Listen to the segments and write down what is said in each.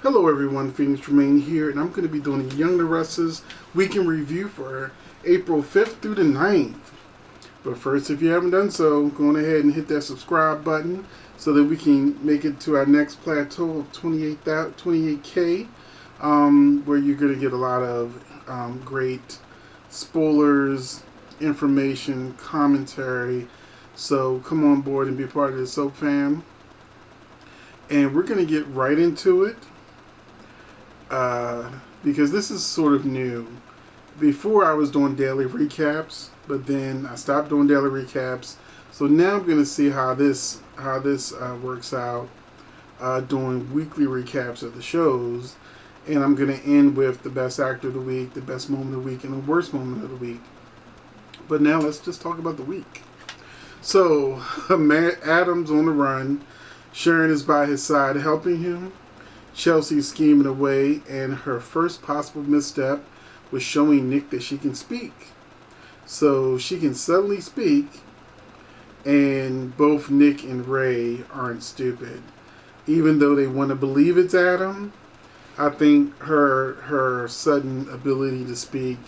Hello everyone, Phoenix Tremayne here, and I'm going to be doing a Young the Restless weekend review for April 5th through the 9th. But first, if you haven't done so, go on ahead and hit that subscribe button so that we can make it to our next plateau of 28K, where you're going to get a lot of great spoilers, information, commentary. So come on board and be part of the Soap Fam. And we're going to get right into it. Because this is sort of new. Before I was doing daily recaps, but then I stopped doing daily recaps. So now I'm going to see how this works out, doing weekly recaps of the shows, and I'm going to end with the best actor of the week, the best moment of the week, and the worst moment of the week. But now let's just talk about the week. So Adam's on the run. Sharon is by his side helping him. Chelsea's scheming away, and her first possible misstep was showing Nick that she can speak. So she can suddenly speak, and both Nick and Ray aren't stupid. Even though they want to believe it's Adam, I think her sudden ability to speak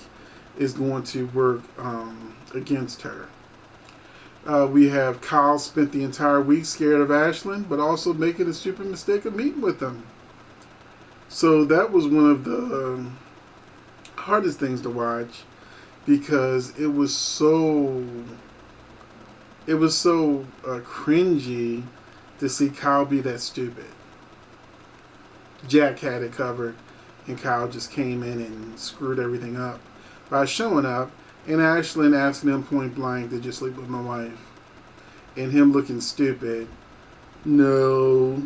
is going to work against her. We have Kyle spent the entire week scared of Ashlyn, but also making a stupid mistake of meeting with them. So that was one of the hardest things to watch because it was so cringy to see Kyle be that stupid. Jack had it covered, and Kyle just came in and screwed everything up by showing up, and Ashlyn asking him point blank, "Did you sleep with my wife?" And him looking stupid. No.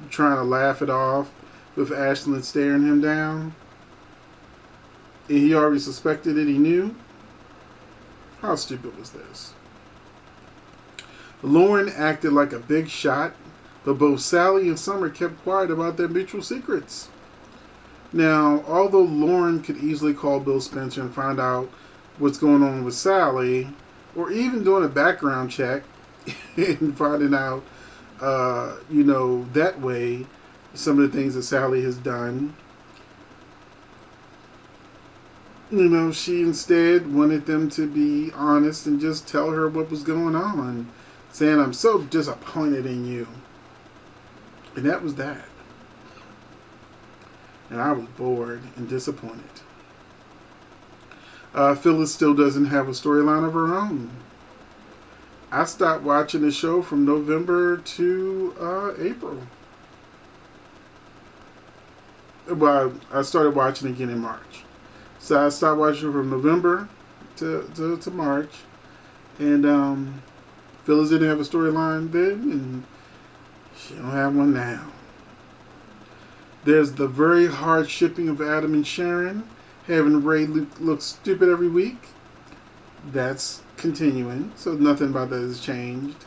Trying to laugh it off with Ashlyn staring him down. And he already suspected it, he knew. How stupid was this? Lauren acted like a big shot, but both Sally and Summer kept quiet about their mutual secrets. Now, although Lauren could easily call Bill Spencer and find out what's going on with Sally, or even doing a background check and finding out that way, some of the things that Sally has done. She instead wanted them to be honest and just tell her what was going on, saying, "I'm so disappointed in you." And that was that. And I was bored and disappointed. Phyllis still doesn't have a storyline of her own. I stopped watching the show from November to April. Well, I started watching again in March. So I stopped watching from November to March. And Phyllis didn't have a storyline then, and she don't have one now. There's the very hard shipping of Adam and Sharon, having Ray look stupid every week. That's continuing, so nothing about that has changed.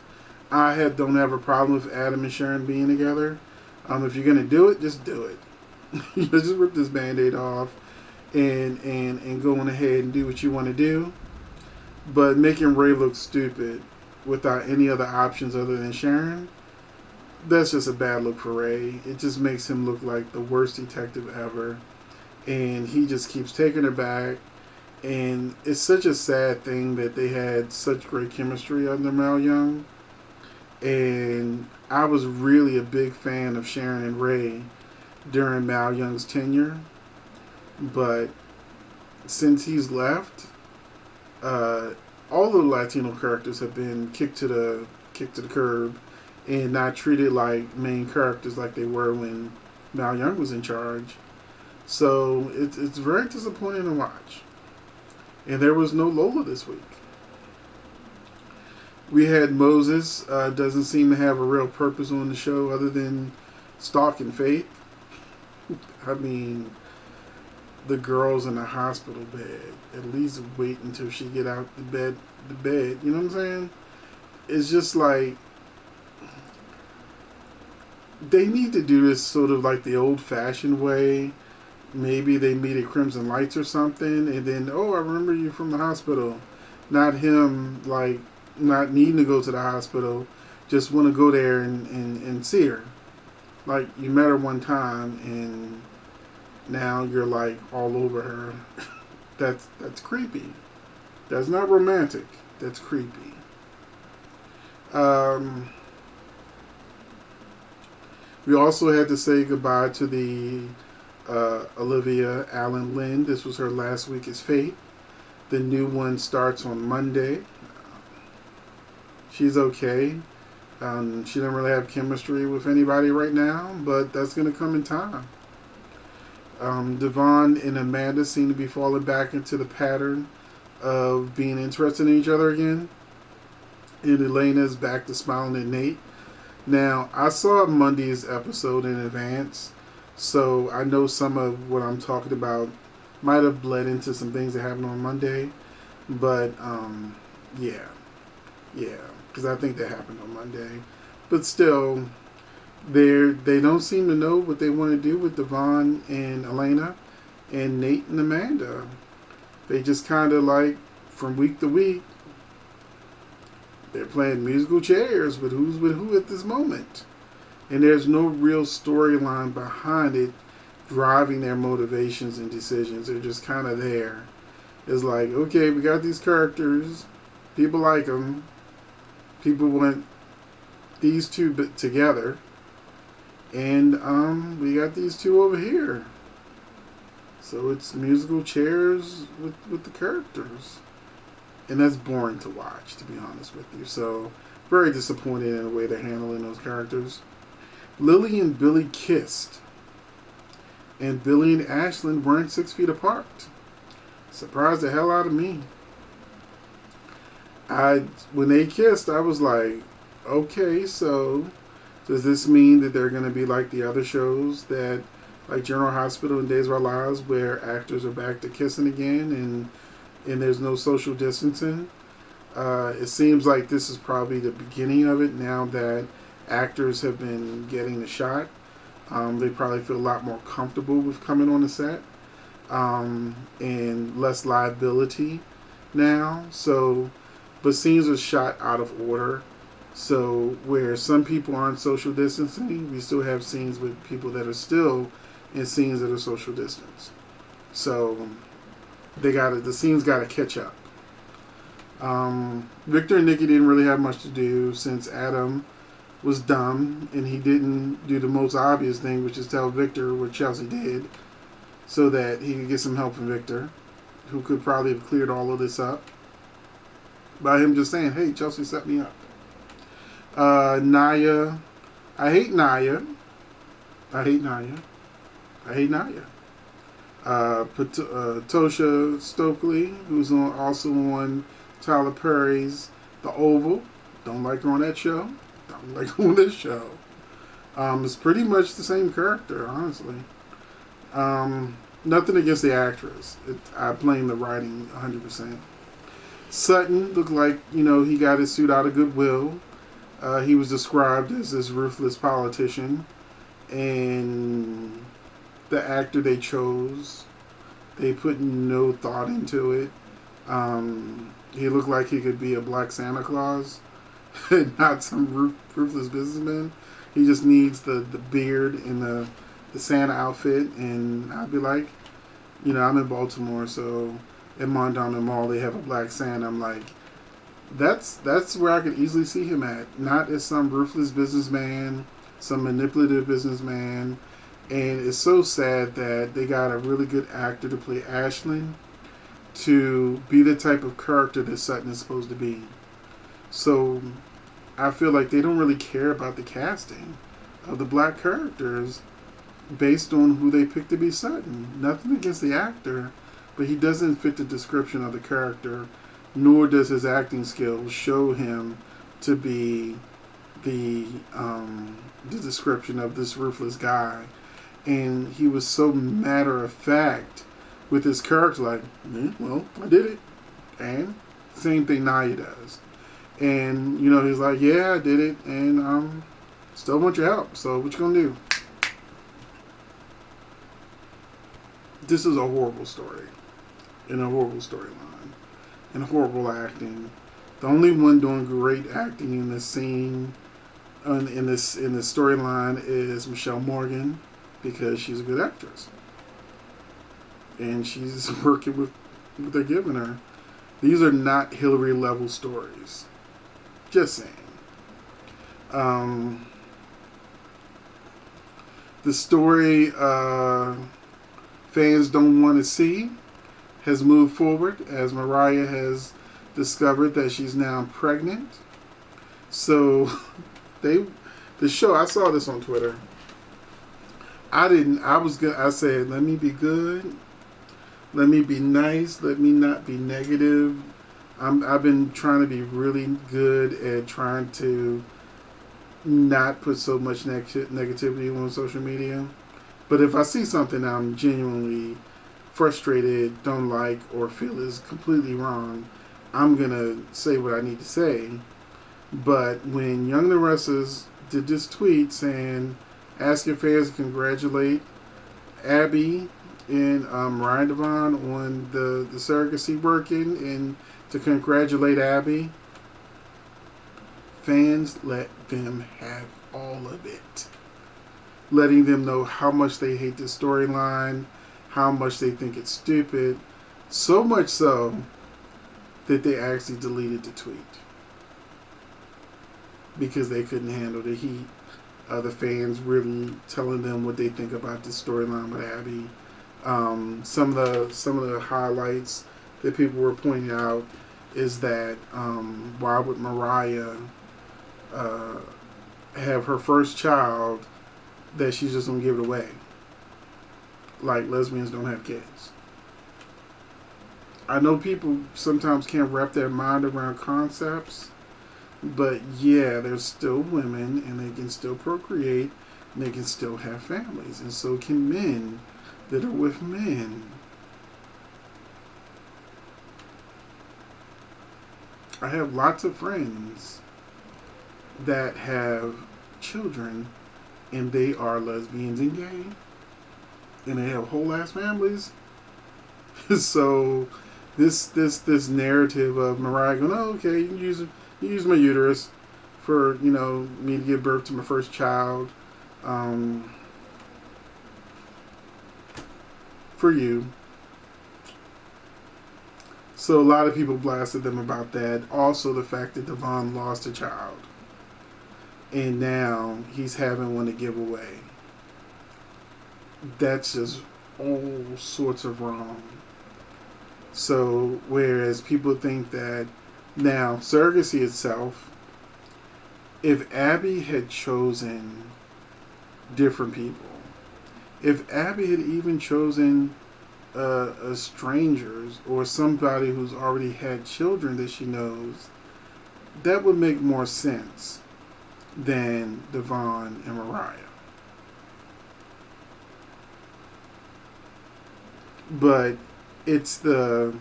Don't have a problem with Adam and Sharon being together. If you're gonna do it, just do it. Just rip this Band-Aid off and go on ahead and do what you want to do. But making Ray look stupid without any other options other than Sharon, that's just a bad look for Ray. It just makes him look like the worst detective ever, and he just keeps taking her back. And it's such a sad thing that they had such great chemistry under Mal Young. And I was really a big fan of Sharon and Ray during Mal Young's tenure. But since he's left, all the Latino characters have been kicked to the curb and not treated like main characters like they were when Mal Young was in charge. So it's very disappointing to watch. And there was no Lola this week. We had Moses, doesn't seem to have a real purpose on the show other than stalking Faith. I mean, the girl's in a hospital bed. At least wait until she get out the bed. You know what I'm saying? It's just like, they need to do this sort of like the old-fashioned way. Maybe they meet at Crimson Lights or something, and then, "Oh, I remember you from the hospital." Not him, like, not needing to go to the hospital, just want to go there and see her. Like you met her one time and now you're like all over her. That's creepy. That's not romantic. That's creepy. Um, we also had to say goodbye to the Olivia Allen Lynn. This was her last week as Fate. The new one starts on Monday. She's okay. She doesn't really have chemistry with anybody right now, but that's going to come in time. Devon and Amanda seem to be falling back into the pattern of being interested in each other again. And Elena's back to smiling at Nate. Now, I saw Monday's episode in advance, so I know some of what I'm talking about might have bled into some things that happened on Monday. But, yeah. Yeah, because I think that happened on Monday. But still, they don't seem to know what they want to do with Devon and Elena and Nate and Amanda. They just kind of like, from week to week, they're playing musical chairs with who's with who at this moment. And there's no real storyline behind it driving their motivations and decisions. They're just kind of there. It's like, okay, we got these characters. People like them. People want these two together. And we got these two over here. So it's musical chairs with the characters. And that's boring to watch, to be honest with you. So, very disappointed in the way they're handling those characters. Lily and Billy kissed. And Billy and Ashlyn weren't 6 feet apart. Surprised the hell out of me. When they kissed, I was like, okay, so does this mean that they're going to be like the other shows that, like General Hospital and Days of Our Lives, where actors are back to kissing again and there's no social distancing? It seems like this is probably the beginning of it now that actors have been getting the shot. They probably feel a lot more comfortable with coming on the set and less liability now. So, but scenes are shot out of order. So where some people aren't social distancing, we still have scenes with people that are still in scenes that are social distance. So the scenes gotta catch up. Victor and Nikki didn't really have much to do since Adam was dumb and he didn't do the most obvious thing, which is tell Victor what Chelsea did so that he could get some help from Victor, who could probably have cleared all of this up by him just saying, hey, Chelsea set me up. Naya. I hate Naya. Tosha Stokely, who's also on Tyler Perry's The Oval. Don't like her on that show. Don't like her on this show. It's pretty much the same character, honestly. Nothing against the actress. I blame the writing 100%. Sutton looked like, he got his suit out of goodwill. He was described as this ruthless politician. And the actor they chose, they put no thought into it. He looked like he could be a black Santa Claus, not some ruthless businessman. He just needs the beard and the Santa outfit. And I'd be like, I'm in Baltimore, so at Mondawmin Mall they have a black Santa. I'm like, that's where I could easily see him at. Not as some ruthless businessman, some manipulative businessman. And it's so sad that they got a really good actor to play Ashlyn to be the type of character that Sutton is supposed to be. So I feel like they don't really care about the casting of the black characters based on who they pick to be Sutton. Nothing against the actor, but he doesn't fit the description of the character, nor does his acting skills show him to be the description of this ruthless guy. And he was so matter of fact with his character, like, well, I did it. And same thing Naya does. And, he's like, yeah, I did it, and still want your help, so what you gonna do? This is a horrible story, and a horrible storyline, and horrible acting. The only one doing great acting in this scene in this storyline is Michelle Morgan, because she's a good actress and she's working with what they're giving her. These are not Hillary level stories. Just saying. The story fans don't want to see has moved forward as Mariah has discovered that she's now pregnant. So the show, I saw this on Twitter. I said, let me be good. Let me be nice. Let me not be negative. I've been trying to be really good at trying to not put so much negativity on social media. But if I see something I'm genuinely frustrated, don't like, or feel is completely wrong, I'm going to say what I need to say. But when Young and the Restless did this tweet saying, asking fans to congratulate Abby and Ryan Devon on the surrogacy working, and to congratulate Abby, fans let them have all of it. Letting them know how much they hate the storyline, how much they think it's stupid. So much so that they actually deleted the tweet. Because they couldn't handle the heat. The fans really telling them what they think about the storyline with Abby. Some of the highlights that people were pointing out is that why would Mariah have her first child that she's just gonna give it away? Like lesbians don't have kids. I know people sometimes can't wrap their mind around concepts, but yeah, there's still women and they can still procreate and they can still have families, and so can men that are with men. I have lots of friends that have children and they are lesbians and gay and they have whole ass families. So this narrative of Mariah going, oh, okay, you use my uterus for, me to give birth to my first child, for you. So a lot of people blasted them about that. Also the fact that Devon lost a child and now he's having one to give away. That's just all sorts of wrong. So whereas people think that now surrogacy itself, if Abby had chosen different people, if Abby had even chosen strangers or somebody who's already had children that she knows, that would make more sense than Devon and Mariah. But it's not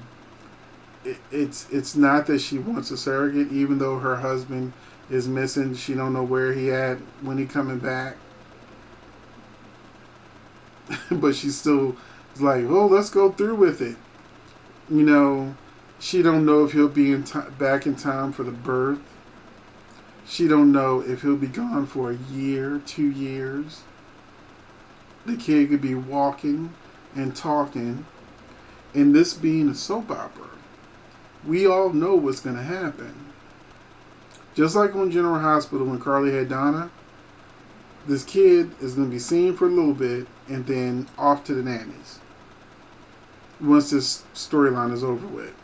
that she wants a surrogate, even though her husband is missing. She don't know where he at when he coming back. But she still is like, oh, let's go through with it. She don't know if he'll be back in time for the birth. She don't know if he'll be gone for a year, 2 years. The kid could be walking and talking. And this being a soap opera, we all know what's going to happen. Just like on General Hospital when Carly had Donna, this kid is going to be seen for a little bit and then off to the nannies once this storyline is over with.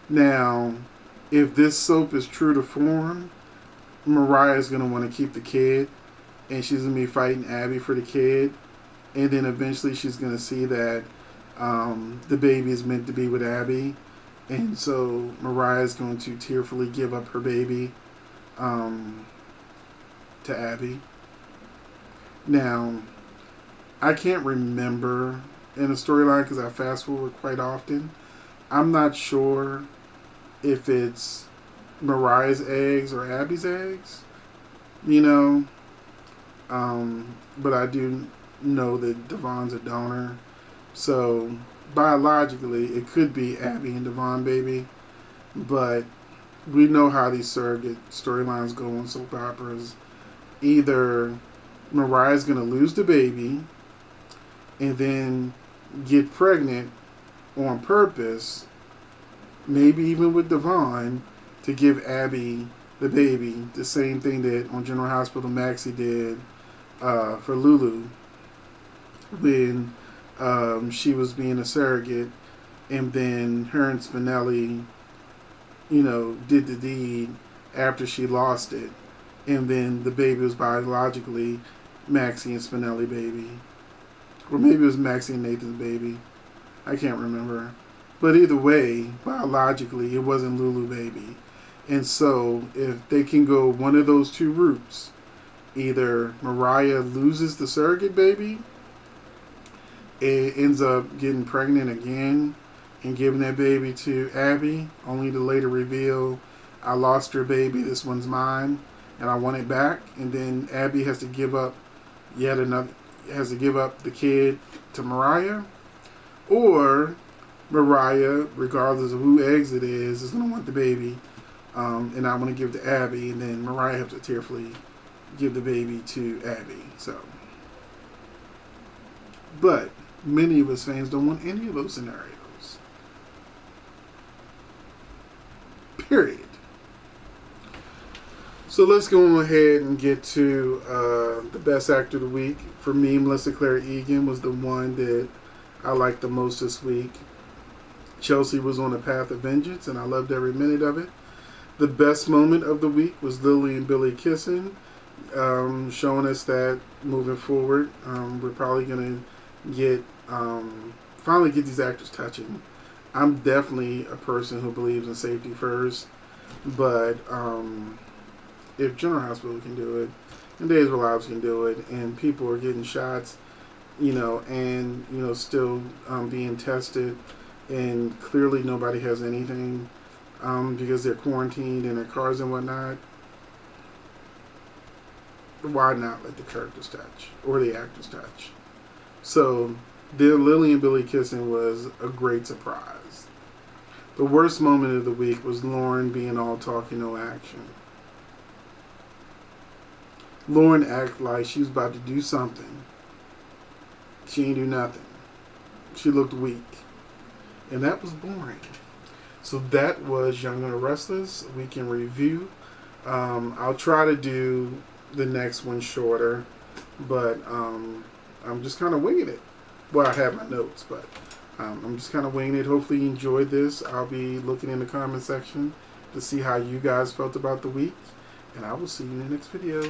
Now, if this soap is true to form, Mariah's going to want to keep the kid and she's going to be fighting Abby for the kid, and then eventually she's going to see that the baby is meant to be with Abby, and so Mariah's going to tearfully give up her baby to Abby. Now, I can't remember in the storyline because I fast forward quite often. I'm not sure if it's Mariah's eggs or Abby's eggs, but I do know that Devon's a donor, so biologically it could be Abby and Devon baby, but we know how these surrogate storylines go on soap operas. either Mariah's going to lose the baby and then get pregnant on purpose, maybe even with Devon, to give Abby the baby. The same thing that on General Hospital Maxie did for Lulu when she was being a surrogate, and then her and Spinelli, did the deed after she lost it, and then the baby was biologically Maxie and Spinelli baby, or maybe it was Maxie and Nathan's baby. I can't remember, but either way, biologically, it wasn't Lulu baby. And so, if they can go one of those two routes, either Mariah loses the surrogate baby, it ends up getting pregnant again and giving that baby to Abby, only to later reveal, I lost her baby, this one's mine, and I want it back. And then Abby has to give up the kid to Mariah. Or Mariah, regardless of who eggs it is going to want the baby, and I want to give it to Abby, and then Mariah has to tearfully give the baby to Abby. So, but many of us fans don't want any of those scenarios. Period. So let's go ahead and get to the best actor of the week. For me, Melissa Claire Egan was the one that I liked the most this week. Chelsea was on a path of vengeance, and I loved every minute of it. The best moment of the week was Lily and Billy kissing, showing us that moving forward, we're probably going to get finally get these actors touching. I'm definitely a person who believes in safety first, but if General Hospital can do it, and Days of Our Lives can do it, and people are getting shots, and still being tested, and clearly nobody has anything because they're quarantined in their cars and whatnot, why not let the characters touch or the actors touch? So the Lily and Billy kissing was a great surprise. The worst moment of the week was Lauren being all talk and no action. Lauren acted like she was about to do something. She ain't do nothing. She looked weak. And that was boring. So that was Young and Restless Weekend Review. I'll try to do the next one shorter, but I'm just kind of winging it. Well, I have my notes, but I'm just kind of winging it. Hopefully you enjoyed this. I'll be looking in the comment section to see how you guys felt about the week, and I will see you in the next video.